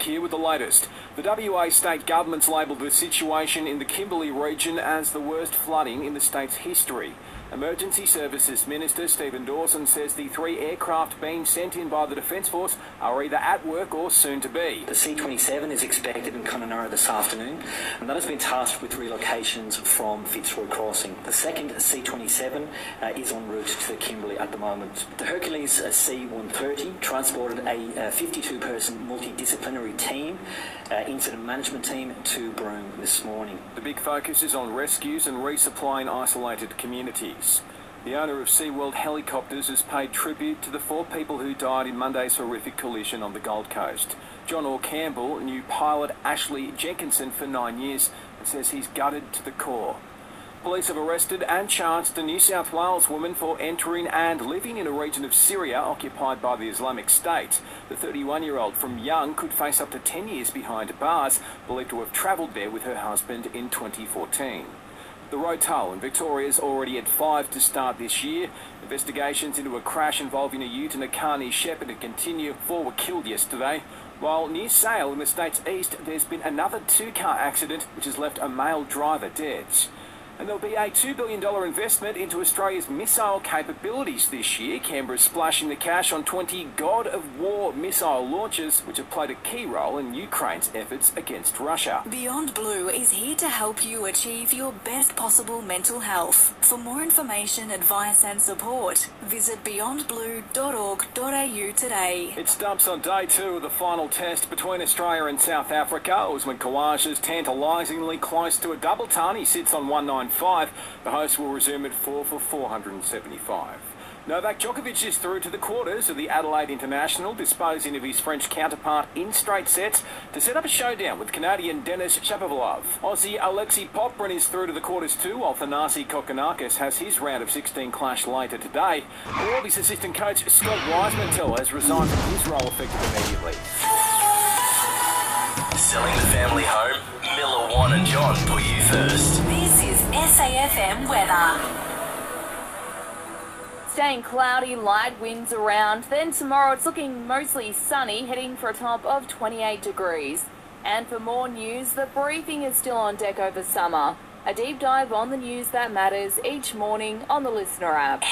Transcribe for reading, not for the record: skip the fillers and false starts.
Flake here with the latest. The WA state government's labelled the situation in the Kimberley region as the worst flooding in the state's history. Emergency Services Minister Stephen Dawson says the 3 aircraft being sent in by the Defence Force are either at work or soon to be. The C-27 is expected in Connemara this afternoon, and that has been tasked with relocations from Fitzroy Crossing. The second C-27 is en route to the Kimberley at the moment. The Hercules C-130 transported a 52-person multidisciplinary team, incident management team, to Broome this morning. The big focus is on rescues and resupplying isolated communities. The owner of SeaWorld Helicopters has paid tribute to the 4 people who died in Monday's horrific collision on the Gold Coast. John Orr Campbell knew pilot Ashley Jenkinson for 9 years and says he's gutted to the core. Police have arrested and charged a New South Wales woman for entering and living in a region of Syria occupied by the Islamic State. The 31-year-old from Young could face up to 10 years behind bars, believed to have travelled there with her husband in 2014. The road toll in Victoria is already at 5 to start this year. Investigations into a crash involving a ute and a car near Shepparton continue. 4 were killed yesterday. While near Sale in the state's east, there's been another 2-car accident which has left a male driver dead. And there'll be a $2 billion investment into Australia's missile capabilities this year. Canberra's splashing the cash on 20 God of War missile launches, which have played a key role in Ukraine's efforts against Russia. Beyond Blue is here to help you achieve your best possible mental health. For more information, advice and support, visit beyondblue.org.au today. It stumps on day 2 of the final test between Australia and South Africa. Usman Khawaja's tantalisingly close to a double ton. He sits on 195. The host will resume at 4 for 475. Novak Djokovic is through to the quarters of the Adelaide International, disposing of his French counterpart in straight sets to set up a showdown with Canadian Denis Shapovalov. Aussie Alexei Popyrin is through to the quarters too, while Thanasi Kokkinakis has his round of 16 clash later today. The Wallabies assistant coach Scott Wiseman has resigned from his role effective immediately. Selling the family home? Miller, Wan and John put you first. This is SAFM weather. Staying cloudy, light winds around. Then tomorrow it's looking mostly sunny, heading for a top of 28 degrees. And for more news, the briefing is still on deck over summer. A deep dive on the news that matters each morning on the Listener app.